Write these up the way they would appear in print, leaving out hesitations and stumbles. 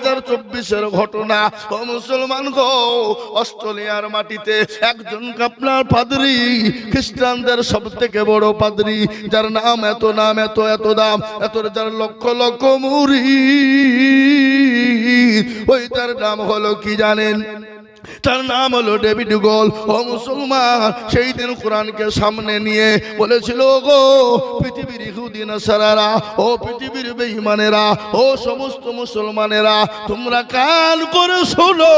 2024-এর ঘটনা। ও মুসলমান গো, অস্ট্রেলিয়ার মাটিতে একজন আপনার পাদ্রী, খ্রিস্টানদের সব থেকে বড় পাদ্রী, যার নাম এত দাম, এত যার লক্ষ লক্ষ মুরিদ, ওই তার নাম হলো কি জানেন? তার নাম হলো ডেভিড গোল। ও মুসলমান, সেই দিন কোরআনকে সামনে নিয়ে বলেছিল, গো পৃথিবীর ইহুদি নাসারারা, ও পৃথিবীর বেঈমানেরা, ও সমস্ত মুসলমানেরা, তোমরা কান করে শোনো।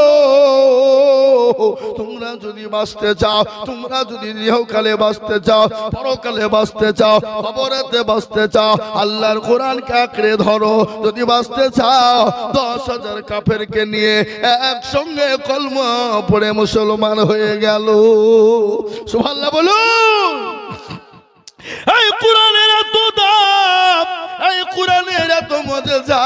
তোমরা যদি বাঁচতে চাও, তোমরা যদি ইহকালে বাঁচতে চাও, পরকালে বাঁচতে চাও, কবরেতে বাঁচতে চাও, আল্লাহর কোরআনকে আঁকড়ে ধরো। যদি বাঁচতে চাও, 10,000 কাফেরকে নিয়ে একসঙ্গে কলমা পড়ে মুসলমান হয়ে গেল। সুবহানাল্লাহ বলুন। এই কোরআনের এত দাম, এই কোরআনের এত মজা,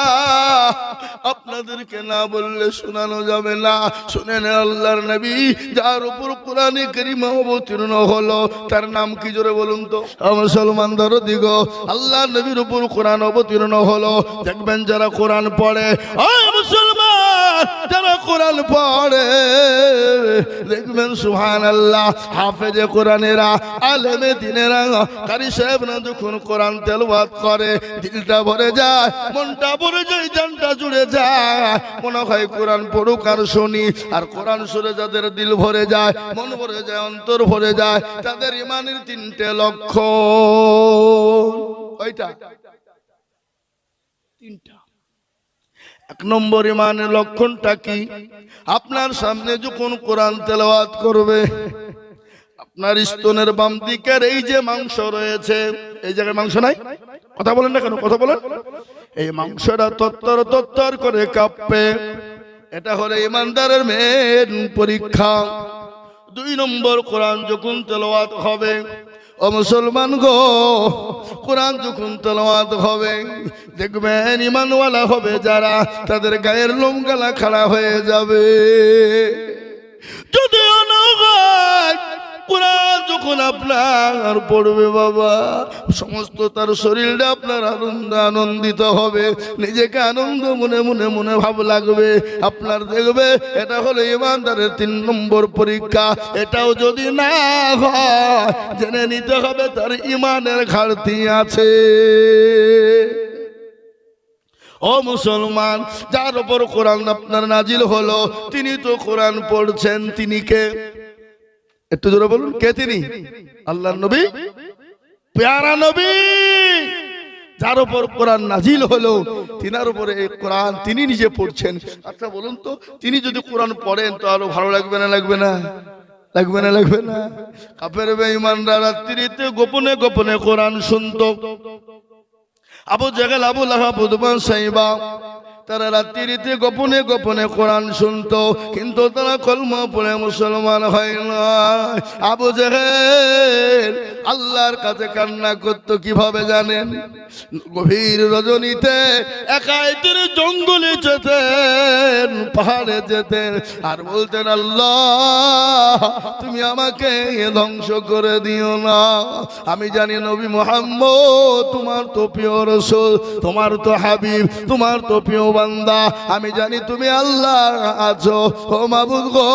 আপনাদেরকে না বললে শোনানো যাবে না। শুনেন, আল্লাহর নবী যার উপর কোরআনে কারীম অবতীর্ণ হলো, তার নাম কি জোরে বলুন তো? মুসলমান দরদি গো, আল্লাহর নবীর উপর কোরআন অবতীর্ণ হলো। দেখবেন যারা কোরআন পড়ে, ও মুসলমান, যারা কোরআন পড়ে, দেখবেন সুবহানাল্লাহ, হাফেজে কোরআনেরা, আলেমে দিনেরা, কারি সাহেবরা যখন কোরআন তেলাওয়াত করে, দিলটা ভরে যায়, মনটা ভরে যায়, জানটা জুড়ে যায়, মনে হয় কোরআন পড়ুক আর শুনি। আর কোরআন শুনে যাদের দিল ভরে যায়, মন ভরে যায়, অন্তর ভরে যায়, তাদের ইমানের 3টে লক্ষণ। কয়টা? 3টা। 1 নম্বর ইমানের লক্ষণটা কি? আপনার সামনে যখন কোরআন তেলাওয়াত করবে, আপনার স্তনের বাম দিকের এই যে মাংস রয়েছে, এই জায়গায় মাংস নাই? কথা বলেন না কেন? কথা বলেন। এই মাংসটা তত্তর তত্তর করে কাঁপবে। এটা হলো ইমানদারের মেন পরীক্ষা। 2 নম্বর, কোরআন যখন তেলাওয়াত হবে, ও মুসলমান গো, কোরআন যখন তেলাওয়াত হবে, দেখবেন ইমানওয়ালা হবে যারা, তাদের গায়ের লোম গলা খাড়া হয়ে যাবে। যদিও না হয়, কোরআন যখন আপনার পড়বে বাবা, সমস্ত তার শরীরটা আপনার আনন্দিত হবে, নিজেকে আনন্দ মনে মনে মনে ভাব লাগবে আপনার। দেখবে এটা হলো ইমানদারের 3 নম্বর পরীক্ষা। এটাও যদি না হয়, জেনে নিতে হবে তার ইমানের ঘাটতি আছে। ও মুসলমান, যার উপর কোরআন আপনার নাজিল হলো, তিনি তো কোরআন পড়ছেন, তিনি কে? একটু জোরে বলুন, কে তিনি? আল্লাহর নবী, প্যারা নবী, যার উপর কোরআন নাজিল হলো, তিনার উপরে এই কোরআন তিনি নিজে পড়ছেন। আচ্ছা বলুন তো, তিনি যদি কোরআন পড়েন তো আরো ভালো লাগবে না? লাগবে না? লাগবে না? লাগবে না? কাফের বেঈমানরা রাত্রিতে গোপনে গোপনে কোরআন শুনতো। আবু জাহেল, আবু লাহাব, উতবা, সাইবা, তারা রাত্রিতে গোপনে গোপনে কোরআন শুনতো, কিন্তু তারা কলমা পড়ে মুসলমান হয় না। আবু জাহেল আল্লাহর কাছে কান্না করতো কিভাবে জানেন? গভীর রজনীতে একাই তিনি জঙ্গলে যেতেন, পাহাড়ে যেতেন, আর বলতেন, আল্লাহ তুমি আমাকে ধ্বংস করে দিও না। আমি জানি নবী মুহাম্মদ তোমার তো প্রিয় রাসূল, তোমার তো হাবিব, তোমার তো প্রিয় বান্দা, আমি জানি তুমি আল্লাহ আছো। ও মাবুদ গো,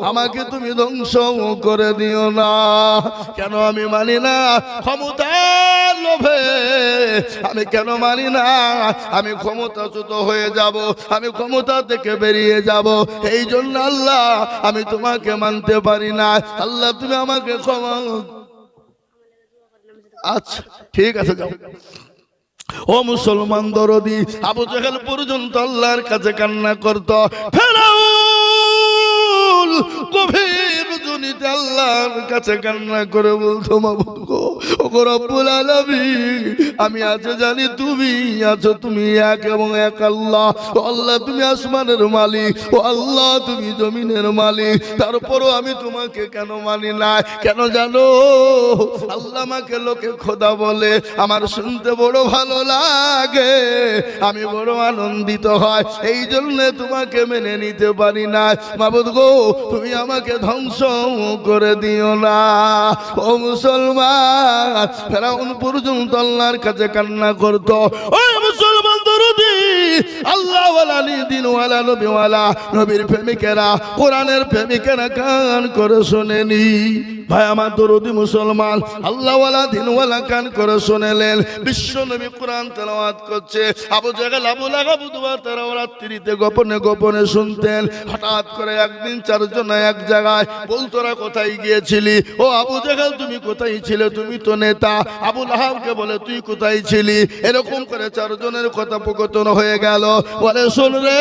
আমাকে তুমি ধ্বংস করে দিও না। কেন আমি মানি না? ক্ষমতার লোভে আমি কেন মানি না? আমি ক্ষমতাচ্যুত হয়ে যাব, আমি ক্ষমতা থেকে বেরিয়ে যাব, এই জন্য আল্লাহ আমি তোমাকে মানতে পারি না। আল্লাহ তুমি আমাকে ক্ষমা। আচ্ছা ঠিক আছে, যাও। ও মুসলমান দরদি, আবু জাহেল পর্যন্ত আল্লাহর কাছে কান্না করত। ফেরাউন গভীর রজনীতে আল্লাহর কাছে কান্না করে বলতো, মাবুদ গো, ওগো রব্বুল আলামিন, আমি আজ জানি তুমি আছো, তুমি এক এবং এক আল্লাহ। ও আল্লাহ তুমি আসমানের মালিক, ও আল্লাহ তুমি জমিনের মালিক, তারপরও আমি তোমাকে কেন মানি না? কেন জানো? আল্লাহ আমাকে লোকে খোদা বলে, আমার শুনতে বড় ভালো লাগে, আমি বড় আনন্দিত হয়, এই জন্য তোমাকে মেনে নিতে পারি না। মাবুদ গো, তুমি আমাকে ধ্বংস করে দিও না। ও মুসলমান, ফেরাউন পর্যন্ত আল্লাহর কাছে কান্না করত। ও মুসলমান দরদি, আল্লাহওয়ালা দিনওয়ালা নবীওয়ালা নবীর প্রেমিকেরা কোরআনের প্রেমিকেরা কান করে শোনেনি। ভাই আমার দরদি মুসলমান, আল্লাহওয়ালা দিনওয়ালা কান করে শুনেলেন। বিশ্ব নবী কোরআন তেলাওয়াত করছে। আবু জাহেল আবু লাহাব উতবা তারা রাত্রিতে গোপনে গোপনে শুনতেন। হঠাৎ করে একদিন চারজন এক জায়গায় বল, তোরা কোথায় গিয়েছিলি? ও আবু জাহেল তুমি কোথায় ছিলে? তুমি তো নেতা। আবু লাহাবকে বলে তুই কোথায় ছিলি? এরকম করে চারজনের কথোপকথন হয়ে গেল। বলে শোন রে,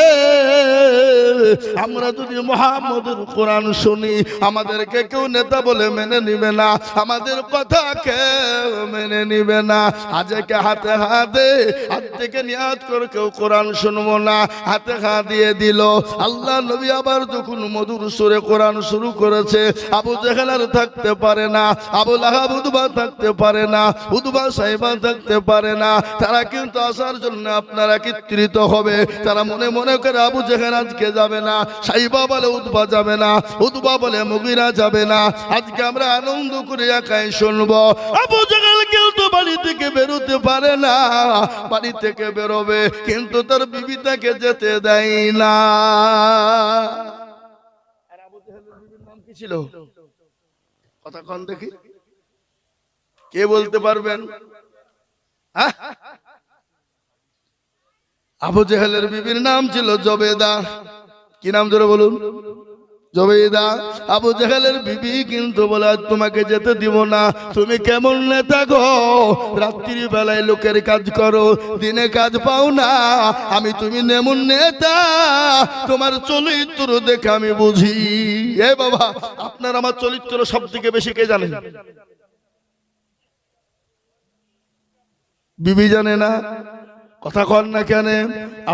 আমরা যদি মুহাম্মদের কোরআন শুনি আমাদেরকে কেউ নেতা বলে মেনে নিবে না, আমাদের কথা কেউ মেনে নিবে না। আজকে হাতে হাতে হাত থেকে নিয়াত করে কেউ কোরআন শুনবো না, হাতে হাত দিয়ে দিল। আল্লাহ নবী আবার যখন মধুর সুরে কোরআন শুরু করেছে, আবু জাহেল আর থাকতে পারে না, আবু লাহাব উতবা থাকতে পারে না, উতবা সাইবা থাকতে পারে না। তারা কিন্তু আসার জন্য আপনারা একত্রিত হবে। তারা মনে মনে করে আবু জাহেল আজকে যাবে না, সাইবা বলে উতবা যাবে না, উতবা বলে মুগিরা যাবে না, আজকে আমরা আনন্দ করে একাই শুনবো। আবু জাহেল কিন্তু বাড়ি থেকে বেরোতে পারে না, বাড়ি থেকে বেরোবে কিন্তু তার বিবি তাকে যেতে দেয় না। আর আবু জাহেলের বিবির নাম কি ছিল? কথা কন দেখি, কে বলতে পারবেন? আবু জাহেলের বিবির নাম ছিল জবেদা। কি নাম ধরে বলুন? জবেদা। আবু জাহেলের বিবি কিন্তু বলে তোমাকে যেতে দিব না। তুমি কেমন নেতা গো, রাত্রি বেলায় লোকের কাজ করো, দিনে কাজ পাও না। তুমি নেমন নেতা, তোমার চরিত্র দেখে আমি বুঝি। এ বাবা, আপনার আমার চরিত্র সব থেকে বেশি কে জানে? বিবি জানে না? কথা কন না কেন?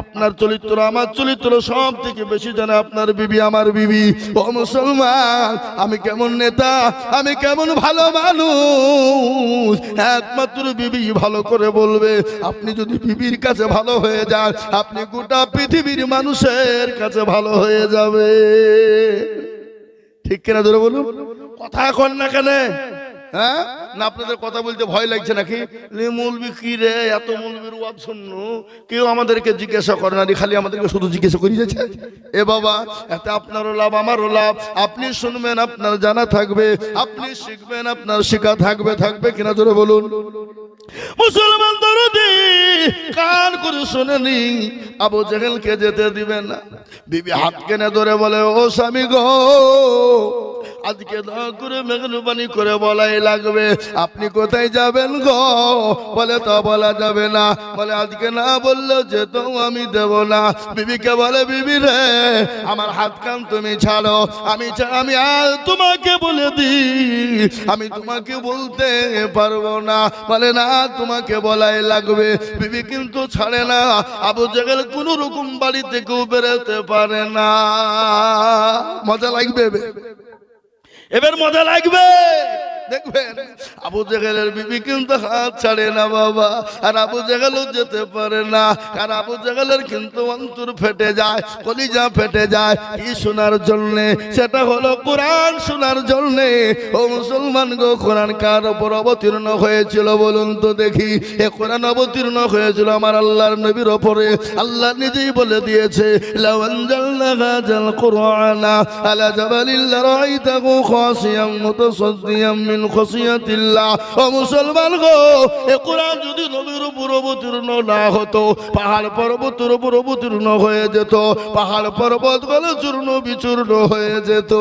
আপনার চরিত্র আমার চরিত্র সব থেকে বেশি জানে আপনার বিবি, আমার বিবি। ও মুসলমান, আমি কেমন নেতা, আমি কেমন ভালো মানুষ, একমাত্র বিবি ভালো করে বলবে। আপনি যদি বিবির কাছে ভালো হয়ে যান, আপনি গোটা পৃথিবীর মানুষের কাছে ভালো হয়ে যাবে। ঠিক কিনা ধরে বলুন? কথা কন না কেন? হ্যাঁ না, আপনাদের কথা বলতে ভয় লাগছে নাকি? মৌলবি কি রে, এত মৌলবির ওয়াজ শুনলো, কেউ আমাদেরকে জিজ্ঞাসা করে না, খালি আমাদেরকে শুধু জিজ্ঞাসা করে যাচ্ছে। এ বাবা, এতে আপনারও লাভ আমারও লাভ। আপনি শুনবেন, আপনার জানা থাকবে, আপনি শিখবেন, আপনার শেখা থাকবে। থাকবে কিনা জোরে বলুন? মুসলমান দরদি কান করে শুনেনি, আবু জাহেলকে যেতে দিবেন না। বিবি হাত কেনে ধরে বলে, ও স্বামী গো, আজকে দয়া করে মেহরবানি করে বলাই লাগবে, আপনি কোথায় যাবেন গো? বলে তা বলা যাবে না। বলে আজকে না বললেও যেত আমি দেব না। বিবিকে বলে, বিবি রে, আমার হাত কান তুমি ছাড়ো, আমি আর তোমাকে বলে দিই, আমি তোমাকে বলতে পারবো না। বলে না, তোমাকে বলাই লাগবে। বিবি কিন্তু ছাড়ে না। আবু জাহেল কোন রকম বাড়ি থেকেও বেরোতে পারে না। মজা লাগবে এবার, মজা লাগবে। দেখবেন আবু জাহেলের বিবি কিন্তু হাত ছাড়ে না বাবা, আর আবু জাহেলও যেতে পারে না। আর আবু জাহেলের কিন্তু অন্তর ফেটে যায়, কলিজা ফেটে যায়। কি শোনার জন্যে? সেটা হলো কোরআন শোনার জন্যে। ও মুসলমান গো, কোরআন কার উপর অবতীর্ণ হয়েছিল বলুন তো দেখি? এ কোরআন অবতীর্ণ হয়েছিল আমার আল্লাহর নবীর ওপরে। আল্লাহ নিজেই বলে দিয়েছে, লাউ আনজালনা হাযাল কুরআনা আলা জাবালিন লারাআইতাহু খাশিয়াম মুতাসাদ্দিয়াম মিন খসিয়াতিল্লাহ। ও মুসলমান গো, এ কোরআন যদি নবীর উপর অবতীর্ণ না হতো, পাহাড় পর্বতের উপর অবতীর্ণ হয়ে যেত, পাহাড় পর্বত গুলো চূর্ণ বিচূর্ণ হয়ে যেত।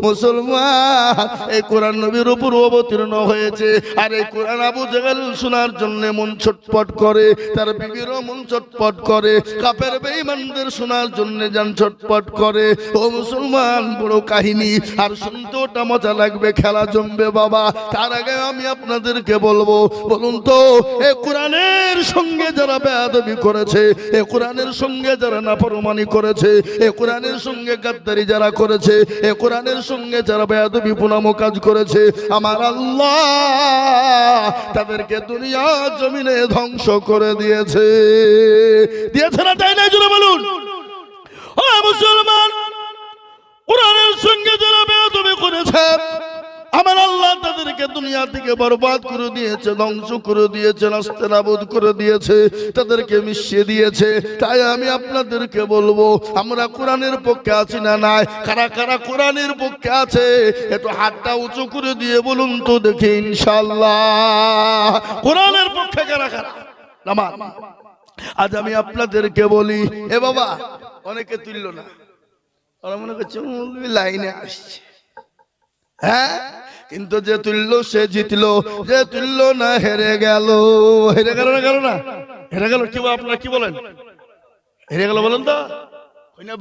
মুসলমান, এই কোরআন নবীর উপর অবতীর্ণ হয়েছে, আর এই কোরআন আবু জাহেল শোনার জন্য মন ছটপট করে, তার বিবিরও মন ছটপট করে, কাফের বেঈমানদের শোনার জন্য জান ছটপট করে। ও মুসলমান, বড় কাহিনী, আর শুনতে ওটা মজা লাগবে, খেলা জমবে বাবা। তার আগে আমি আপনাদেরকে বলবো, বলুন তো, এ কোরআনের সঙ্গে যারা বেয়াদবি করেছে, এ কোরআনের সঙ্গে যারা নাফরমানি করেছে, এ কোরআনের সঙ্গে গাদ্দারি যারা করেছে, এ কোরআনের সঙ্গে যারা বেয়াদবি পুনামো কাজ করেছে, আমার আল্লাহ তাদেরকে দুনিয়া জমিনে ধ্বংস করে দিয়েছে। দিয়েছে না, তাই না? জোরে বলুন। ও মুসলমান, কোরআনের সঙ্গে যারা বেয়াদবি করেছে, আমার আল্লাহ তাদেরকে দুনিয়া থেকে বরবাদ করে দিয়েছে, ধ্বংস করে দিয়েছে, নাস্তানাবুদ করে দিয়েছে, তাদেরকে মিশিয়ে দিয়েছে। তাই আমি আপনাদেরকে বলবো, আমরা কোরআনের পক্ষে আছি না নাই? কারা কারা কোরআনের পক্ষে আছে একটু হাতটা উঁচু করে দিয়ে বলুন তো দেখি ইনশাআল্লাহ। কোরআনের পক্ষে কারা কারা? নামান। আজ আমি আপনাদেরকে বলি, এ বাবা অনেকে তুলল না, ওরা মনে করছে লাইনে আসছে, হ্যাঁ, কিন্তু যে তুলল সে জিতলো, যে তুলল না হেরে গেল। হেরে গেল না, গেল না, হেরে গেল। কি আপনারা কি বলেন? হেরে গেল বলেন তো।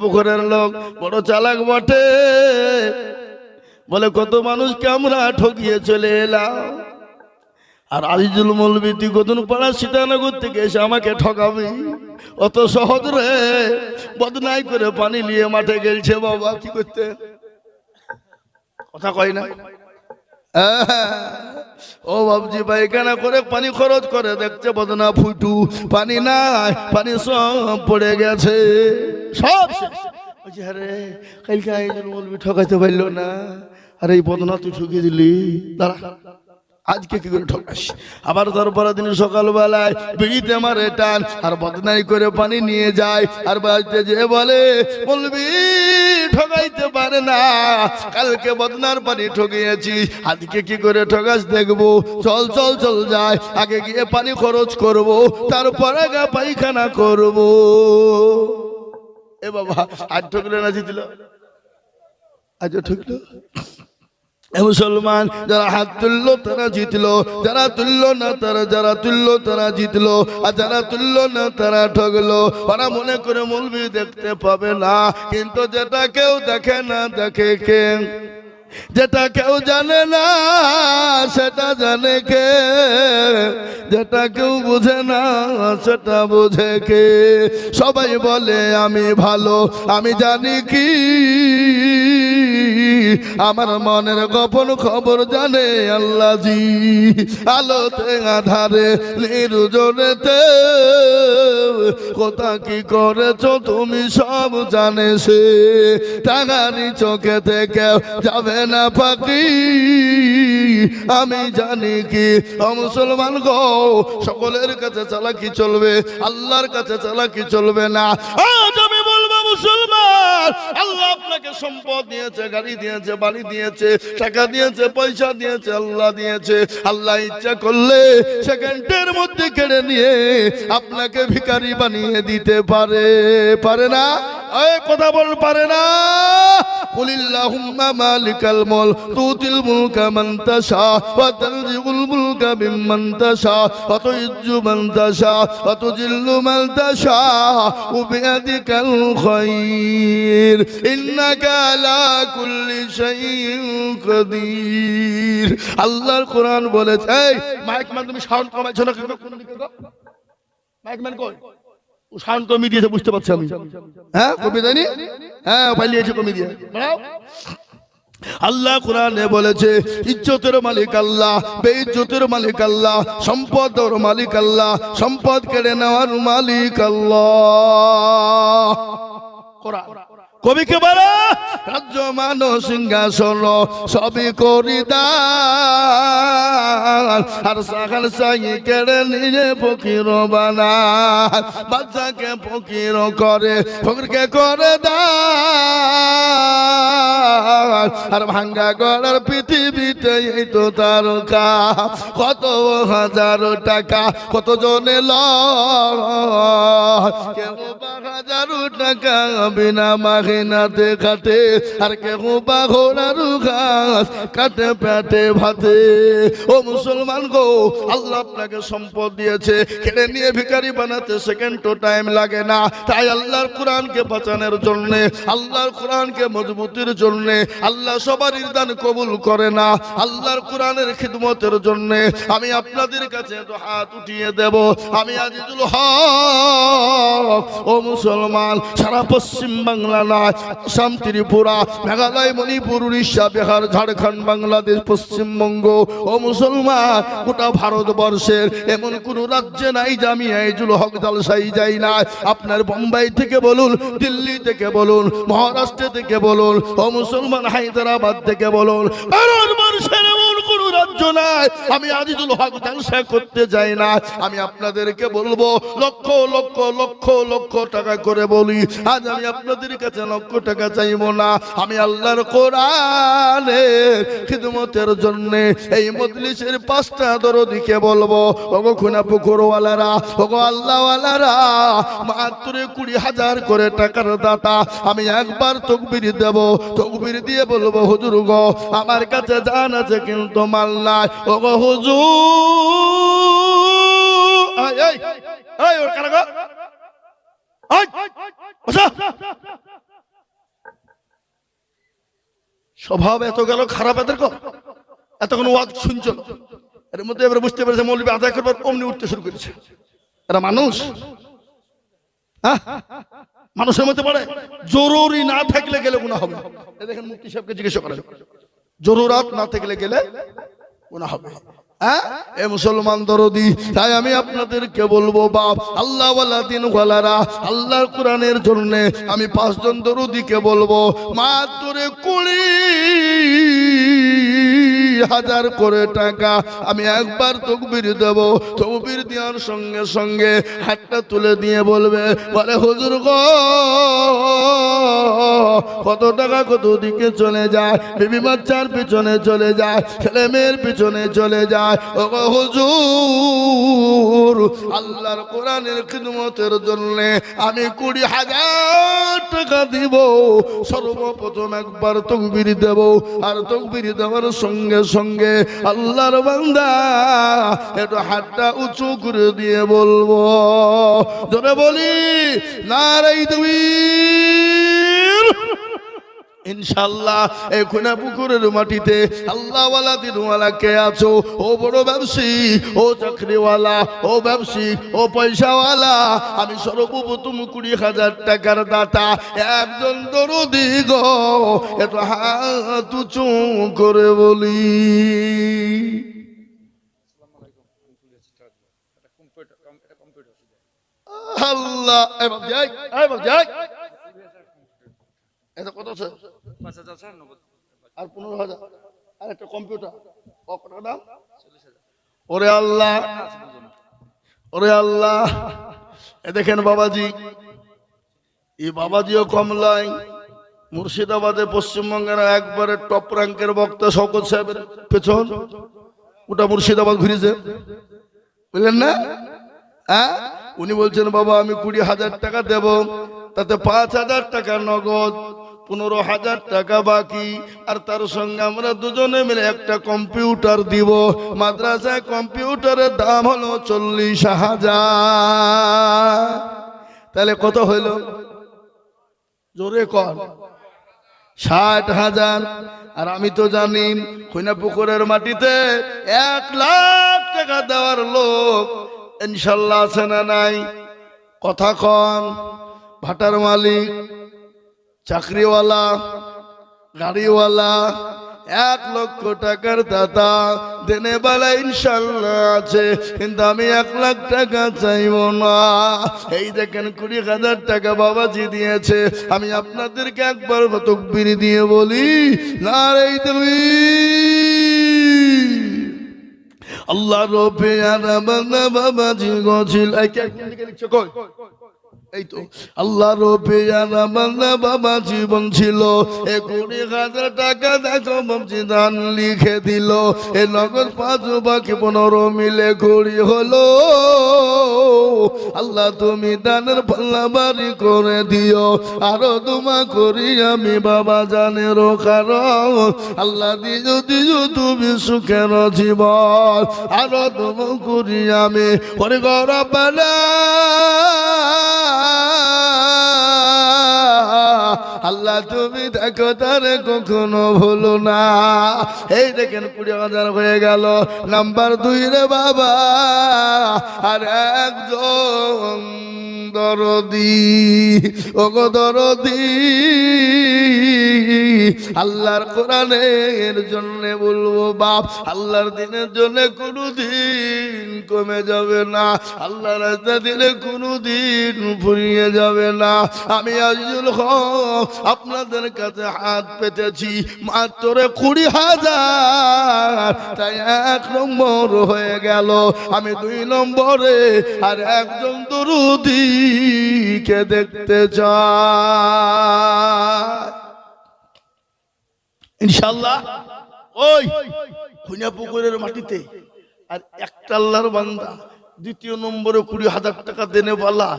পুকুরের লোক বড় চালাক বটে, বলে কত মানুষকে আমরা ঠকিয়ে চলে এলাম, আর আজিজুল মৌলবী তুই কতন পাড়া সীতানগর থেকে এসে আমাকে ঠকাবি? অত সহজ রে? বদনাই করে পানি নিয়ে মাঠে গেলছে বাবা। কি করতে? কথা কয় না। ও বাবজি পায়খানা করে পানি খরচ করে দেখছে বদনা ফুটু, পানি নাই, পানি সব পড়ে গেছে, সব শেষ। আরে কালকে আজিজুল মৌলবী ঠকাইতে পারলো না, আর এই বদনা তুই ঠকিয়ে দিলি, দাঁড়া আজকে কি করে ঠকাস? আবার তারপরে দিন সকালবেলায় বিড়িতে মারে টান, আর বদনাই করে পানি নিয়ে যায়, আর বাড়িতে যে বলে বলবি ঠকাইতে পারে না, কালকে বদনার পানি ঠকিয়েছি, আজকে কি করে ঠকাস দেখবো। চল চল চল যায়, আগে গিয়ে পানি খরচ করব, তারপরে গা পায়খানা করব। এ বাবা আজ ঠকলে না জিতল? আজও ঠকলো। মুসলমান যারা হাত তুললো তারা জিতলো, যারা তুললো না তারা, যারা তুললো তারা জিতলো, আর যারা তুললো না তারা ঠকলো। ওরা মনে করে মৌলবি দেখতে পাবে না, কিন্তু যেটা কেউ দেখে না দেখে কে? যেটা কেউ জানে না সেটা জানে কে? যেটা কেউ বুঝে না সেটা বুঝে কে? সবাই বলে আমি ভালো, আমি জানি কি আমার মনের গোপন খবর জানে আল্লাহজি। আলোতে আধারে নির্জনেতে কোথা কি করেছো তুমি সব জানে সে, টাকারি চোখে থেকে যাবে না ফাঁকি, আমি জানি কি। মুসলমান গো, সকলের কাছে চালাকি চলবে, আল্লাহর কাছে চালাকি চলবে না। আজ আমি বলবো মুসলমান, আল্লাহ আপনাকে সম্পদ দিয়েছে, গাড়ি দিয়েছে, বাড়ি দিয়েছে, টাকা দিয়েছে, পয়সা দিয়েছে, আল্লাহ দিয়েছে। আল্লাহ ইচ্ছা করলে সেকেন্ডের মধ্যে কেড়ে নিয়ে আপনাকে ভিখারি বানিয়ে দিতে পারে, পারে না? এই কথা বল, পারে না? কুলিল্লাহুম্মা মালিকাল মুলক তুতিল মুলকা মান তাশা ওয়া তানজিউল মুলকা মিম্মান তাশা ওয়া তুইজ্জু মান তাশা ওয়া তুজিল্লু মান তাশা ওয়া বিয়াদিকাল খায়র ইন্নাকা আলা কুল্লি শাইইন কাদির। আল্লাহর কোরআন বলেছে। এই মাইক ম্যান, তুমি সাউন্ড কমাইছো না কেন? কোন দিকে গো মাইক ম্যান? কই ও সাউন্ড কমিয়ে দিয়েছে, বুঝতে পারছি আমি। হ্যাঁ কমিয়ে দেয়নি? হ্যাঁ পালিয়েছে, কমিয়ে দিয়ে দাঁড়াও। আল্লাহ কোরআনে বলেছে ইজ্জতের মালিক আল্লাহ, বেইজ্জতের মালিক আল্লাহ, সম্পদের মালিক আল্লাহ, সম্পদ কেড়ে নেওয়ার মালিক আল্লাহ। কোরআন কবিকে বলে রাজ্য মান সিংহাসন সবই করি দান, আর সাখান সাই কেড়ে নিয়ে ফকির বানায়, বাচ্চাকে ফকির করে, ফকিরকে করে দান, আর ভাঙ্গা গড়ার পৃথিবীতে এই তো তার কাজ। কত হাজার টাকা কত জনে লয়, কেউ 1000 টাকা বিনা মাগিনাতে কাটে, আর কেউ বা ঘোড়ার ঘাস কাটে পেটে ভাতে। ও মুসলমান গো, আল্লাহ আপনাকে সম্পদ দিয়েছে, কেড়ে নিয়ে ভিখারি বানাতে সেকেন্ডও টাইম লাগে না। তাই আল্লাহর কোরআনকে বাঁচানোর জন্য, আল্লাহর কোরআনকে মজবুতির জন্য, আল্লাহ সবারই দান কবুল করে না, আল্লাহর কোরআনের খিদমতের জন্য আমি আপনাদের কাছে তো হাত উঠিয়ে দেব। আমি আজিজুল হক। ও মুসলমান, সারা পশ্চিম বাংলা নয়, আসাম, ত্রিপুরা, মেঘালয়, মণিপুর, উড়িষ্যা, বিহার, ঝাড়খণ্ড, বাংলাদেশ, পশ্চিমবঙ্গ, ও মুসলমান গোটা ভারতবর্ষের এমন কোন রাজ্যে নাই যে আমি আজিজুল হক জালসাই যাই না। আপনার বোম্বাই থেকে বলুন, দিল্লি থেকে বলুন, মহারাষ্ট্র থেকে বলুন, ও মুসলমান হায়দ্রাবাদ থেকে বলুন, ভারতবর্ষের এমন কোন রাজ্য নাই, আমি আজিজুল হক জালসা করতে যাই না। আমি আপনাদেরকে বলবো লক্ষ লক্ষ লক্ষ লক্ষ টাকা করে বলি, আজ আমি আপনাদের কাছে লক্ষ টাকা চাইবো না। আমি আল্লাহর কোরআনের খিদমতের জন্য এই মজলিসের 5টা দরদিকে বলবো, ওগো খুনা পুকুরওয়ালারা, ওগো আল্লাহওয়ালারা, মাত্র 20,000 করে টাকার দাতা, আমি একবার তাকবীর দেব, তাকবীর দিয়ে বলবো হুজুর গো আমার কাছে জান আছে কিন্তু মাল নাই। ওগো হুজুর, এই এই এই ওর কারা গো, এই বসা। স্বভাব এত গেল খারাপ এদের কো, এতক্ষণ ওয়াজ শুনছিল, এর মধ্যে এবার বুঝতে পেরেছে মৌলবী আদায় করবার অমনি উঠতে শুরু করেছে। এরা মানুষ, হ্যাঁ মানুষের মধ্যে পড়ে। জরুরি না থাকলে গেলে গুনাহ হবে। দেখেন মুফতি সাহেবকে জিজ্ঞাসা করেন, জরুরাত না থাকলে গেলে গুনাহ হবে। হ্যাঁ এ মুসলমান দরদি, তাই আমি আপনাদেরকে বলবো বাপ আল্লাহ ওয়ালা দিন ওয়ালারা, আল্লাহর কোরআনের জন্য আমি 5 জন দরদিকে বলবো মাত্র 20,000 করে টাকা আমি একবার তাকবীর দেব, তাকবীর দেওয়ার সঙ্গে সঙ্গে হাতটা তুলে দিয়ে বলবে, বলে হুজুর গো কত টাকা কত দিকে চলে যায়, বিবি বাচ্চার পিছনে চলে যায়, ছেলে মেয়ের পিছনে চলে যায়। ওগো হুজুর আল্লাহর কোরআনের খিদমতের জন্য আমি 20,000 টাকা দিব। সর্বপ্রথম একবার তাকবীর দেব, আর তাকবীর দেওয়ার সঙ্গে সঙ্গে আল্লাহর বান্দা একটু হাতটা উঁচু করে দিয়ে বলবো, জোরে বলি নারাই তাকবীর। ইনশাআল্লাহ এই খুনা পুকুরের মাটিতে আল্লাহওয়ালা দিনওয়ালা কে আছো, ও বড় ব্যবসায়ী, ও চাকরিওয়ালা, ও ব্যবসায়িক, ও পয়সাওয়ালা, আমি সর্বপ্রথম 20,000 টাকার দাতা একজন দরদি গো একটু হাত উঁচু করে বলি। আল্লাহ এটা কত আছে? 15,000 আর একটা কম্পিউটার কত দাম? ওরে আল্লাহ, ওরে আল্লাহ। এ দেখেন বাবাজি, এই বাবাজিও কম লয়। মুর্শিদাবাদে পশ্চিমবঙ্গের একবারে টপ র্যাঙ্কের বক্তা শওকত সাহেবের পেছন ওটা মুর্শিদাবাদ ঘুরেছে, বুঝলেন না? হ্যাঁ উনি বলছেন বাবা আমি 20,000 টাকা দেব, তাতে 5,000 টাকা নগদ, 15,000 টাকা বাকি, আর তার সঙ্গে আমরা দুজনে মিলে একটা কম্পিউটার দিব। মাদ্রাসায় কম্পিউটারের দাম হলো 40,000। তাহলে কত হইল? জোরে কর। 60,000। আর আমি তো জানি খুনা পুকুরের মাটিতে 1 লাখ টাকা দেওয়ার লোক ইনশাল্লাহ আছে না নাই? কথা কন। ভাটার মালিক, চাকরিওয়ালা, গাড়িওয়ালা, 1 লক্ষ টাকার দাতা দেনে বেলা ইনশাল্লাহ আছে, কিন্তু আমি 1 লাখ টাকা চাইব না। এই দেখেন 20,000 টাকা বাবাজি দিয়েছে। আমি আপনাদেরকে একবার তাকবীর দিয়ে বলি নারায়ে তাকবীর। আল্লাহ রবে আরামানা বাবাজি গছিল লিখছো কই? এই তো আল্লাহ রবে আরামানা বাবা জীবন ছিল, 20,000 টাকা দেখো বাবজি দান লিখে দিল। এ নগদ 5 বাকি 15 মিলে 20 হলো। আল্লাহ তুমি দানের পাল্লা বাড়ি করে দিও, আরো দোয়া করি আমি বাবা জানের কারণ আল্লাহ দিও দিও তুমি সুখের জীবন, আরো দোয়া করি আমি ওরে গরবানা আল্লাহ তুমি দেখো তারে কখনো ভুলো না। এই দেখেন 20,000 হয়ে গেল। নাম্বার 2 রে বাবা, আর একজন দরদি, ওগো দরদি আল্লাহর কোরআনের জন্য বলবো বাপ, আল্লাহর দিনের জন্য কোনোদিন কমে যাবে না, আল্লাহর রাস্তা দিলে কোনোদিন ফুরিয়ে যাবে না। আমি আজিজুল হক আপনাদের কাছে হাত পেতেছি মাত্র 20,000, তাই 1 নম্বর হয়ে গেল। আমি 2 নম্বরে আর একজন দরুদীকে দেখতে চাই ইনশাআল্লাহ। ওই খুনিয়া পুকুরের মাটিতে আর একটা আল্লাহর বান্দা 2 নম্বরে 20,000 টাকা দেনে বলা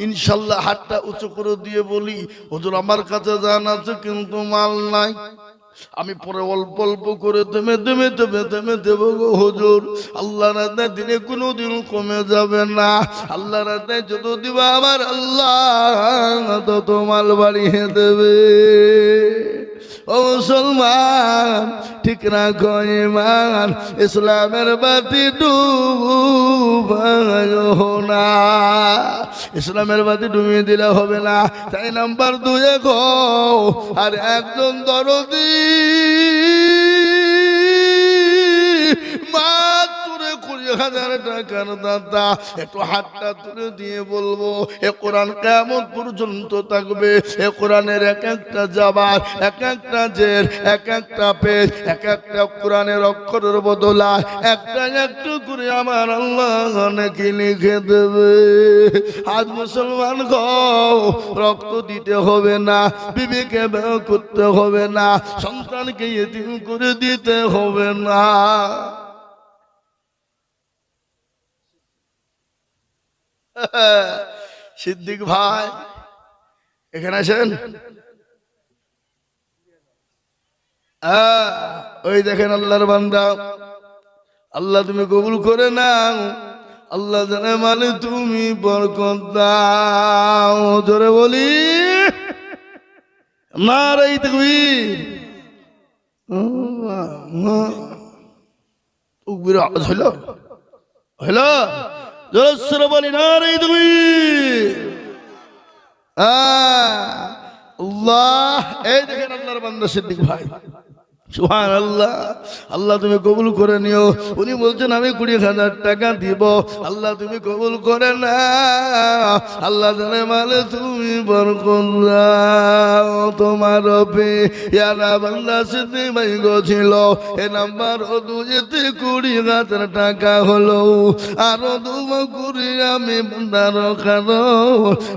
ইনশাআল্লাহ হাতটা উঁচু করে দিয়ে বলি, হুজুর আমার কাছে জান আছে কিন্তু মাল নাই, আমি পরে অল্প অল্প করে থেমে থেমে থেমে থেমে দেবো গো হুজুর। আল্লাহ রাতে দিনে কোনোদিন কমে যাবে না, আল্লাহ রাতে যত দিবা আমার আল্লাহ তত মাল বাড়িয়ে দেবে। ও মুসলমান ঠিক রাখো ঈমান, ইসলামের বাতি ডুবায়ো না, ইসলামের বাতি ডুবিয়ে দিলে হবে না। তাই নাম্বার 2 গো আর একজন দরদি মাত্র 20,000 টাকার দাদা, একটু হাতটা তুলে দিয়ে বলবো এ কোরআন কিয়ামত পর্যন্ত থাকবে। এ কোরআনের এক একটা জবাব, এক একটা জের, এক একটা পেজ, এক একটা কোরআনের অক্ষরের বদলায় একটা একটু করে আমার আল্লাহ নাকি লিখে দেবে। আজ মুসলমান গো রক্ত দিতে হবে না, বিবিকে ব্যয় করতে হবে না, সন্তানকে ইতিম করে দিতে হবে না। সিদ্দিক ভাই এখানে আসেন। ওই দেখেন আল্লাহর বান্দা, আল্লাহ তুমি কবুল করে নাও, আল্লাহ জানে মানে তুমি বরকত দাও। জোরে বলি নারে তাকবীর। তাকবীর আওয়াজ হলো হলো, জোরে বলি নারে তাকবীর। আল্লাহ এই দেখেন আল্লাহর বান্দা সিদ্দিক ভাই, সুবহানাল্লাহ। আল্লাহ তুমি কবুল করে নিও। উনি বলছেন আমি 20,000 টাকা দিব, আল্লাহ তুমি কবুল করে না, আল্লাহ জানে মানে তুমি বরকত দাও। তোমার পেয়ারা বান্দা সিদ্দিক ভাই গো ছিল, এ নাম্বার 2-তে 20,000 টাকা হলো, আরো 2 করে আমি বান্দার খানো,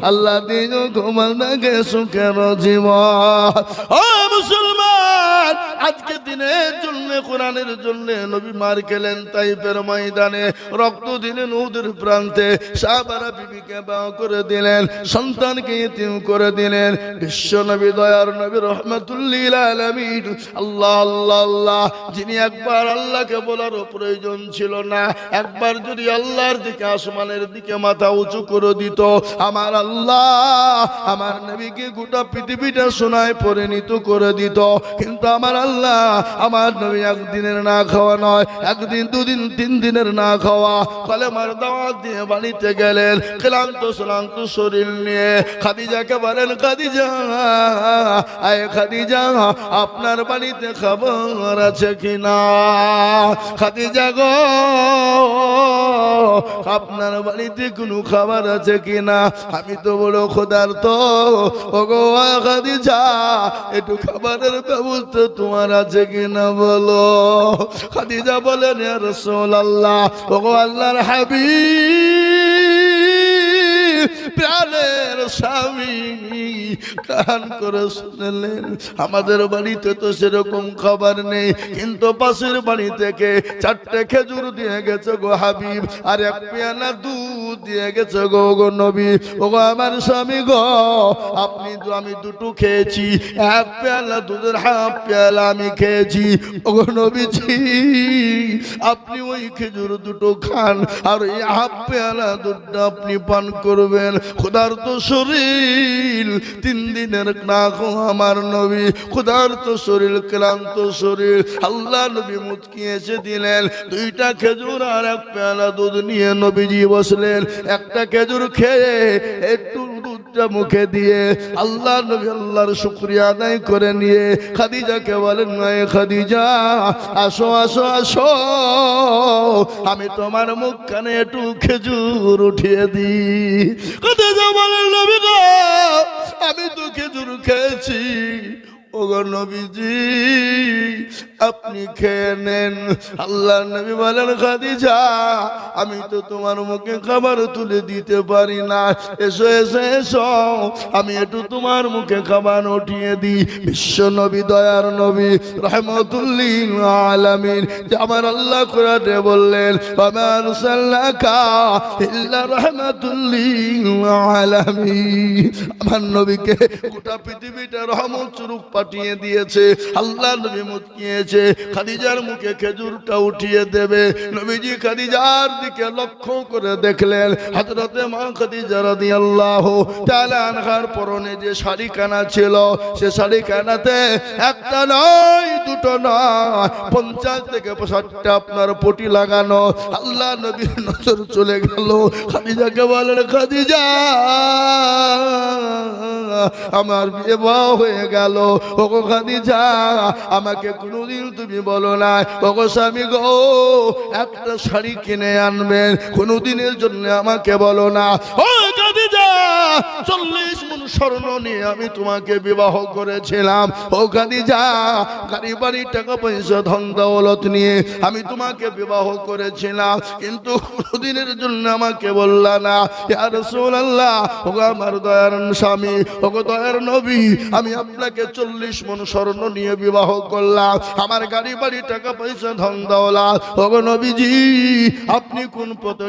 আল্লাহ দিও তোমার নাকে সুখের জীবন। ও মুসলমান আজকে দিনের জন্য কোরআনের জন্য নবী মার গেলেন তাইফের ময়দানে, রক্ত দিলেন উহুদের প্রান্তে, সাহাবারা বিবিকে বিবাহ করে দিলেন, সন্তানকে ইতিম করে দিলেন। বিশ্ব নবী দয়ার নবী রহমাতুল লিল আলামিন আল্লাহ আল্লাহ আল্লাহ, যিনি একবার আল্লাহকে বলার প্রয়োজন ছিল না, একবার যদি আল্লাহর দিকে আসমানের দিকে মাথা উঁচু করে দিত, আমার আল্লাহ আমার নবীকে গোটা পৃথিবীটা সোনায় পরিণত করে দিত। কিন্তু আমার আল্লাহ আমার নবী একদিনের না খাওয়া নয়, 1 দিন 2 দিন 3 দিনের না খাওয়া কলেমার দাওয়াত দিয়ে বাড়িতে গেলেন, ক্লান্ত শ্রান্ত শরীর নিয়ে। খাদিজাকে বলেন খাদিজা, আয় খাদিজা আপনার বাড়িতে খাবার আছে কিনা? খাদিজা গো আপনার বাড়িতে কোনো খাবার আছে কিনা? আমি তো বড় ক্ষুধার্ত, ওগো খাদিজা একটু খাবারের ব্যবস্থা তোমার আছে কিনা বলো। খাদিজা বলেন ইয়া রাসূলুল্লাহ, ওগো আল্লাহর হাবিব প্রাণের স্বামী কান করে শুনলেন, আমাদের বাড়িতে তো সেরকম খাবার নেই, কিন্তু পাশের বাড়ি থেকে 4টে খেজুর দিয়ে গেছে গো হাবিব, আর 1 পেয়ালা দুধ দিয়ে গেছে গো গো নবী। ওগো আমার স্বামী গো আপনি তো, আমি 2টো খেয়েছি, 1 পেয়ালা দুধের 1/2 পেয়ালা আমি খেয়েছি। ওগো নবীজি আপনি ওই খেজুর 2টো খান, আর এই 1/2 পেয়ালা দুধটা আপনি পান করবেন। ক্ষুধার্ত শরীর 3 দিনের না খাওয়া আমার নবী, ক্ষুধার্ত শরীর ক্লান্ত শরীর, আল্লাহ নবী মুচকি এসে দিলেন 2টা খেজুর আর 1 পেয়ালা দুধ নিয়ে নবীজি বসলেন। একটা খেজুর খেয়ে একটু দুধ দুধটা মুখে দিয়ে আল্লাহ নবী আল্লাহর শুকরিয়া আদায় করে নিয়ে খাদিজাকে বলেন, নয় খাদিজা, আসো আসো আসো, আমি তোমার মুখখানে একটু খেজুর উঠিয়ে দিই। খাদিজা বলেন, নবী গো, আমি তো খেজুর খেয়েছি। ওগো নবীজি, আপনি খেয়ে নেন। আল্লাহ নবী বলেন, খাদিজা, আমি তো তোমার মুখে খাবার তুলে দিতে পারি না, এসো এসো এসো, আমি একটু তোমার মুখে খাবার উঠিয়ে দিই। বিশ্ব নবী, দয়ার নবী, রাহমাতুল লিল আলামিন, যে আমার আল্লাহ কোরআনে বললেন, ওয়া আরসালনাকা ইল্লা রাহমাতুল লিল আলামিন, আমার নবীকে গোটা পৃথিবীটা রহমত স্বরূপ পাঠিয়ে দিয়েছে। আল্লাহ নবী মুচকিয়েছে, খাদিজার মুখে খেজুরটা উঠিয়ে দেবে। নবীজি খাদিজার দিকে লক্ষ্য করে দেখলেন, হযরতে মা খাদিজা রাদিয়াল্লাহু তাআলা আনহার পরনে যে শাড়িখানা ছিল, সে শাড়িখানাতে একটা নয়, দুটো নয়, 50 থেকে 60টা আপনার পটি লাগানো। আল্লাহ নবীর নজর চলে গেল, খাদিজাকে বলেন, খাদিজা, আমার বিবাহ হয়ে গেল। ওগো খাদিজা, আমাকে কোনোদিন তুমি বলো না, ওগো স্বামী গো, একটা শাড়ি কিনে আনবেন, কোনোদিনের জন্য আমাকে বলো না। ও খাদিজা, 40 মণ স্বর্ণ নিয়ে আমি তোমাকে বিবাহ করেছিলাম। ও খাদিজা, গাড়ি বাড়ি টাকা পয়সা ধন দৌলত নিয়ে আমি তোমাকে বিবাহ করেছিলাম, কিন্তু কোনোদিনের জন্য আমাকে বললা না। ইয়া রাসূলুল্লাহ, ওগো আমার দয়ার স্বামী, ওগো দয়ার নবী, আমি আপনাকে 40 মণ স্বর্ণ নিয়ে বিবাহ করলাম, আমার গাড়ি বাড়ি টাকা পয়সা ধন দৌলত, ওগো নবীজি, আপনি কোন পথে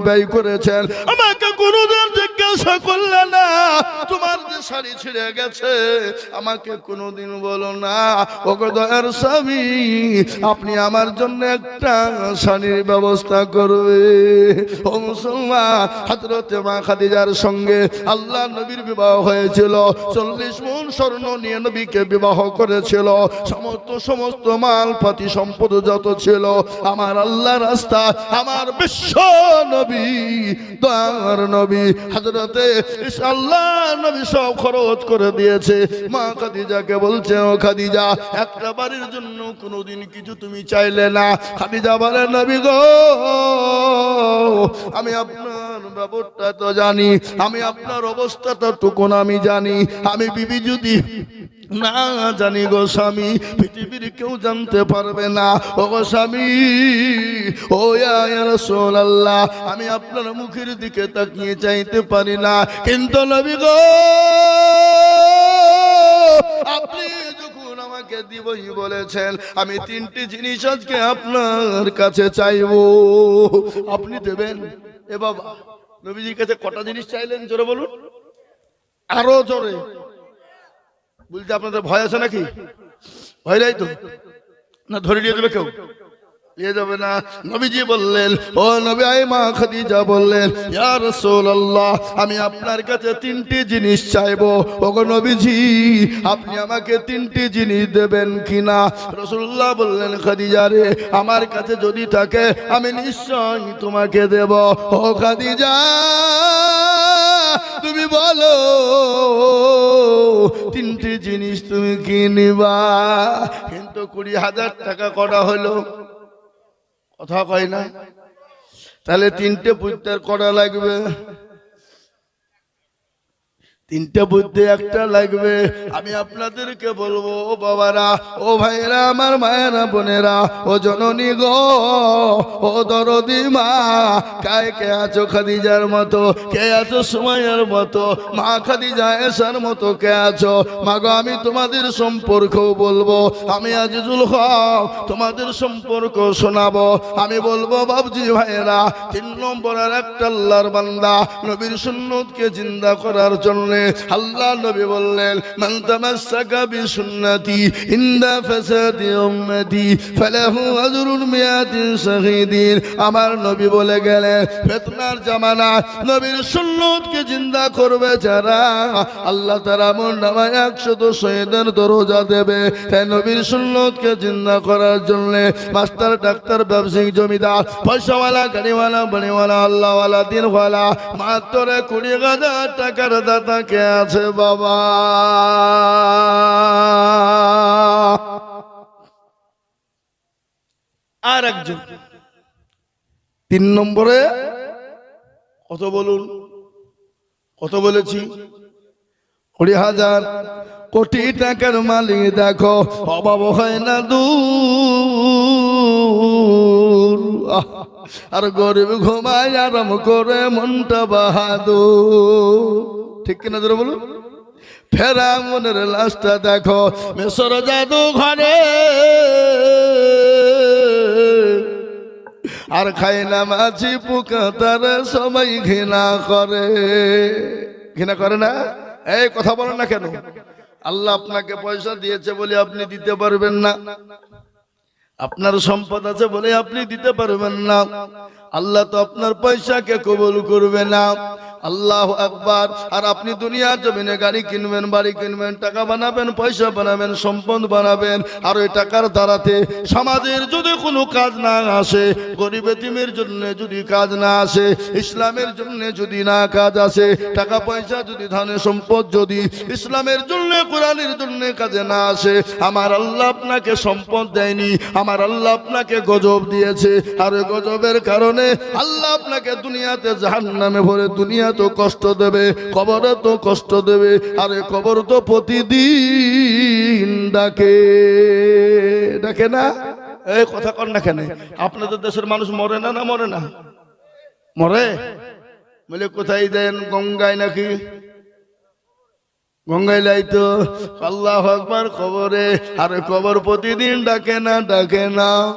ব্যয় করেছেন আমাকে কোনোদিন জিজ্ঞাসা করলেন না। তোমার যে শাড়ি ছিঁড়ে গেছে আমাকে কোনোদিন বলো না। ওগো দয়ার স্বামী, আপনি আমার জন্য একটা শাড়ির ব্যবস্থা করবে। ও মুসলমান, হযরতে মা খাদিজার সঙ্গে আল্লাহ নবীর বিবাহ হয়েছিল। 40 মণ স্বর্ণ নিয়ে নবীকে বিবাহ করেছিল। সমস্ত মালপাতি সম্পদ যত ছিল, আমার আল্লাহ রাস্তা, আমার বিশ্ব নবী, দয়ার নবী হযরতে আল্লাহ নবী সব খরচ করে দিয়েছে। মা খাদিজাকে বলছে, ও খাদিজা, একটা বাড়ির জন্য কোনোদিন কিছু তুমি চাইলে না। খাদিজা বলে, নবী গো, আমি আপনার ব্যাপারটা তো জানি, আমি আপনার অবস্থাটা টুকুন আমি জানি। আমি বিবি যদি না জানি গো স্বামী, পৃথিবীর কেউ জানতে পারবে না। ও গো স্বামী, ও ইয়া রাসূলুল্লাহ, আমি আপনার মুখের দিকে তাকিয়ে চাইতে পারি না, কিন্তু নবী গো, আপনি যখন আমাকে দিবই বলেছেন, আমি 3টি জিনিস আজকে আপনার কাছে চাইবো, আপনি দেবেন। এ বাবা, নবীজির কাছে কটা জিনিস চাইলেন জোরে বলুন, আরো জোরে বলতে। আপনাদের ভয় আছে নাকি? ভয় নাই তো? না ধরে নিয়ে যাবে কেউ? নিয়ে যাবে না। নবীজি বললেন, ও নবী, আয় মা খাদিজা বললেন, ইয়া রাসূলুল্লাহ, আমি আপনার কাছে 3টি জিনিস চাইবো। ওগো নবীজি, আপনি আমাকে 3টি জিনিস দেবেন কিনা? রাসূলুল্লাহ বললেন, খাদিজা রে, আমার কাছে যদি থাকে আমি নিশ্চয়ই তোমাকে দেব। ও খাদিজা, তুমি বলো 3টি জিনিস তুমি কি নিবা? কিন্তু 20,000 টাকা করা হলো, কথা কয় না? তাহলে 3টে পুত্রের করা লাগবে, 3টে বুদ্ধি একটা লাগবে। আমি আপনাদেরকে বলবো, ও বাবারা, ও ভাইরা, আমার মায়েরা, বোনেরা, ও জননী গো, ও দরদি মা, কে আছো খাদিজার মতো? কে আছো সুমাইয়ার মতো? মা খাদিজা এসার মতো কে আছো? মা গো, আমি তোমাদের সম্পর্ক বলবো, আমি আজিজুল হক তোমাদের সম্পর্ক শোনাবো। আমি বলবো, বাবজি ভাইরা, 3 নম্বরের একটা আল্লাহর বান্দা নবীর সুন্নতকে জিন্দা করার জন্য জন্য আল্লাহ নবী বললেন, মান তামাসসাকা বিসুন্নতি ইনদা ফাসাদি উম্মতি ফালাহু আজরুন মিয়াতিন শাহীদিন। আমার নবী বলে গেলেন, ফিতনার জামানা নবীর সুন্নতকে জিন্দা করবে যারা, আল্লাহ তাআলা আমল নামায় 100 শহীদের দরজা দেবে। তাই নবীর সুন্নতকে জিন্দা করার জন্য মাস্টার, ডাক্তার, ব্যবসায়িক, জমিদার, পয়সাওয়ালা, গাড়িওয়ালা, বাড়িওয়ালা, আল্লাহওয়ালা, দিনওয়ালা, মাত্র 20,000 টাকার দাতা কে আছে বাবা? আর একজন 3 নম্বরে কত বলুন? কত বলেছি? 20,000 কোটি টাকার মালিক দেখো, অভাব হয় না দূর, আর গরিব ঘুমায় আরাম করে মনটা বাহাদুর। ঠিক কিনা ধরে বলুন? ফেরাউনের লাশটা দেখো মিশর জাদু ঘরে, আর খায় না মাছি পোকা, তার সবাই ঘৃণা করে। ঘৃণা করে না? এই কথা বলেন না কেন? আল্লাহ আপনাকে পয়সা দিয়েছে বলে আপনি দিতে পারবেন না, আপনার সম্পদ আছে বলে আপনি দিতে পারবেন না। আল্লাহ তো আপনার পয়সাকে কবুল করবে না। আল্লাহু আকবার। আর আপনি দুনিয়ার জমিনে গাড়ি কিনবেন, বাড়ি কিনবেন, টাকা বানাবেন, পয়সা বানাবেন, সম্পদ বানাবেন, আর ওই টাকার দ্বারাতে সমাজের যদি কোনো কাজ না আসে, গরিব এতিমের জন্য যদি কাজ না আসে, ইসলামের জন্য যদি না কাজ আসে, টাকা পয়সা যদি, ধনে সম্পদ যদি ইসলামের জন্য, কোরআনের জন্য কাজে না আসে, আমার আল্লাহ আপনাকে সম্পদ দেয়নি, আমার আল্লাহ আপনাকে গজব দিয়েছে। আর ওই গজবের কারণে আল্লাহ আপনাকে দুনিয়াতে জাহান্নামে ভরে, দুনিয়া তো কষ্ট দেবে, কবরে তো কষ্ট দেবে, আর এই কবর তো প্রতিদিন ডাকে, ডাকে না? এই কথা কর না কেন? আপনাদের দেশের মানুষ মরে না? না মরে না? মরে বলে কোথায় দেন? গঙ্গায় নাকি? গঙ্গায় লাইতো। আল্লাহু আকবার। কবরে, আর কবর প্রতিদিন ডাকে না? ডাকে না?